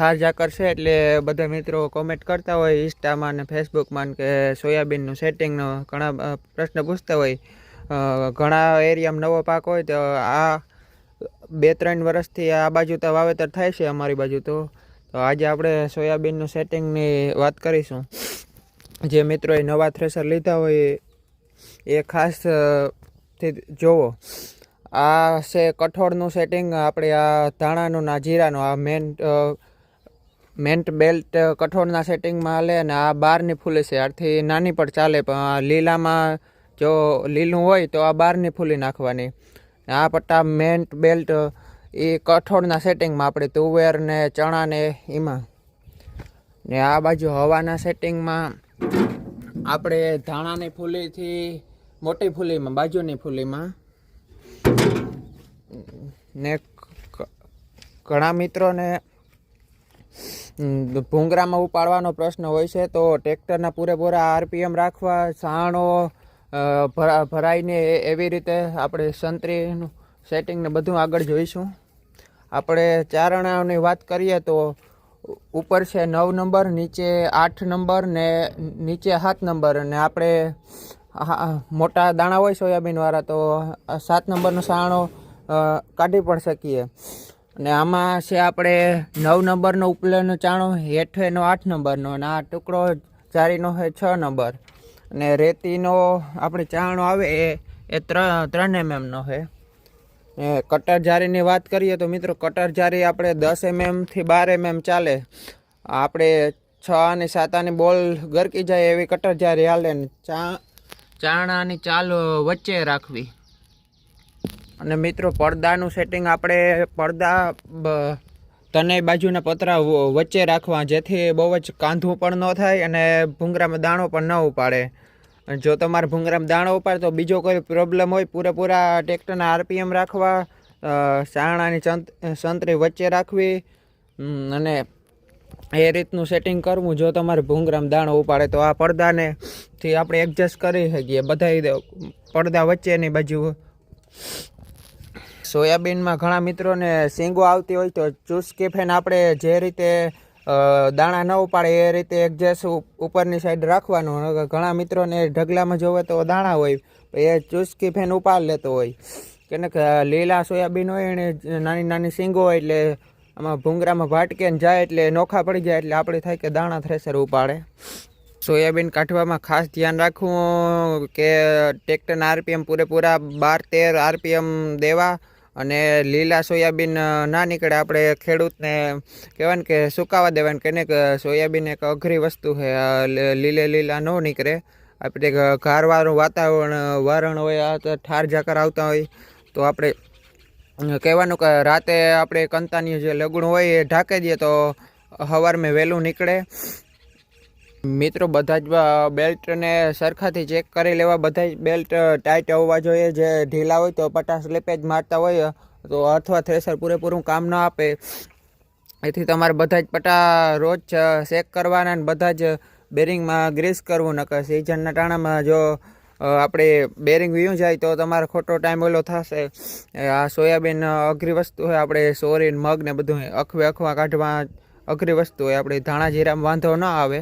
થાર ઝાકર છે એટલે બધા મિત્રો કોમેન્ટ કરતા હોય ઇન્સ્ટામાં ને ફેસબુકમાં કે સોયાબીનનું સેટિંગનો ઘણા પ્રશ્ન પૂછતા હોય. ઘણા એરિયામાં નવો પાક હોય તો આ 2-3 વર્ષથી આ બાજુ તો વાવેતર થાય છે અમારી બાજુ. તો આજે આપણે સોયાબીનનું સેટિંગની વાત કરીશું. જે મિત્રોએ નવા થ્રેસર લીધા હોય એ ખાસ જોવો. આ છે કઠોળનું સેટિંગ. આપણે આ ધાણાનું ના જીરાનું આ મેન્ટ બેલ્ટ કઠોળના સેટિંગમાં હાલે અને આ બારની ફૂલી છે. આથી નાની પણ ચાલે, પણ લીલામાં જો લીલું હોય તો આ બારની ફૂલી નાખવાની. આ પટ્ટા મેન્ટ બેલ્ટ એ કઠોળના સેટિંગમાં આપણે તુવેર ને ચણા ને એમાં. ને આ બાજુ હવાના સેટિંગમાં આપણે ધાણાની ફૂલીથી મોટી ફૂલીમાં બાજુની ફૂલીમાં. ને ઘણા મિત્રોને ભૂંગરામાં ઉપાડવાનો પ્રશ્ન હોય છે, તો ટ્રેક્ટરના પૂરેપૂરા આરપીએમ રાખવા, સાણો ભરાઈને એવી રીતે આપણે સંતરીનું સેટિંગ ને બધું આગળ જોઈશું. આપણે ચારણાની વાત કરીએ તો ઉપર છે 9 નંબર, નીચે 8 નંબર ને નીચે 7 નંબર. અને આપણે મોટા દાણા હોય સોયાબીનવાળા તો 7 નંબરનો સાણો કાઢી પણ શકીએ. અને આમાં છે આપણે 9 નંબરનો ઉપલેનો ચાણો, હેઠેનો 8 નંબરનો અને આ ટુકડો જારીનો છે 6 નંબર. અને રેતીનો આપણે ચાણો આવે એ 3 mm છે. કટર જારીની વાત કરીએ તો મિત્રો કટર જારી આપણે 10 mm થી 12 mm ચાલે. આપણે 6 અને 7 આની બોલ ગરકી જાય એવી કટર જારી હાલે. ચાણાની ચાલ વચ્ચે રાખવી. અને મિત્રો પડદાનું સેટિંગ આપણે પડદા તને બાજુના પતરા વચ્ચે રાખવા, જેથી બહુ જ કાંધું પણ ન થાય અને ભૂંગરામાં દાણો પણ ન ઉપાડે. જો તમારે ભૂંગરામાં દાણો ઉપાડે તો બીજો કોઈ પ્રોબ્લેમ હોય, પૂરેપૂરા ટ્રેક્ટરના આરપીએમ રાખવા, સાણાની સંતરી વચ્ચે રાખવી અને એ રીતનું સેટિંગ કરવું. જો તમારે ભૂંગરામાં દાણો ઉપાડે તો આ પડદાને થી આપણે એડજસ્ટ કરી શકીએ બધા પડદા વચ્ચેની બાજુ. સોયાબીનમાં ઘણા મિત્રોને સીંગો આવતી હોય તો ચુસ્કી ફેન આપણે જે રીતે દાણા ન ઉપાડે એ રીતે એડજસ્ટ ઉપરની સાઈડ રાખવાનું. ઘણા મિત્રોને ઢગલામાં જોવે તો દાણા હોય એ ચુસ્કી ફેન ઉપાડ લેતો હોય. કે લીલા સોયાબીન હોય એને નાની નાની સીંગો હોય એટલે આમાં ભૂંગરામાં ભાટકે જાય એટલે નોખા પડી જાય એટલે આપણે થાય કે દાણા થ્રેસર ઉપાડે. સોયાબીન કાઢવામાં ખાસ ધ્યાન રાખવું કે ટ્રેક્ટરના આરપીએમ પૂરેપૂરા 12-13 આરપીએમ દેવા અને લીલા સોયાબીન ના નીકળે. આપણે ખેડૂતને કહેવાય ને કે સુકાવા દેવાને કે ને કે સોયાબીન એક અઘરી વસ્તુ છે, લીલા ન નીકળે. આપણે ઘારવાળું વાતાવરણ હોય, આ ઠાર ઝાકર આવતા હોય તો આપણે કહેવાનું કે રાતે આપણે કંતાની જે લગણું હોય એ ઢાંકી દઈએ તો સવારમાં વહેલું નીકળે. મિત્રો બધા જ બેલ્ટને સરખાથી ચેક કરી લેવા. બધા જ બેલ્ટ ટાઈટ હોવા જોઈએ. જે ઢીલા હોય તો પટાસ સ્લીપેજ મારતા હોય તો અથવા થ્રેસર પૂરેપૂરું કામ ન આપે. એથી તમારે બધા જ પટા રોજ ચેક કરવાના અને બધા જ બેરિંગમાં ગ્રીસ કરવું. નકર સિઝનના ટાણામાં જો આપણે બેરિંગ વીયું જાય તો તમારે ખોટો ટાઈમ ઓલો થશે. આ સોયાબીન અઘરી વસ્તુ હોય. આપણે સોરીન મગ ને બધું અખવા કાઢવા અઘરી વસ્તુ હોય. આપણે ધાણા જીરામાં વાંધો ન આવે.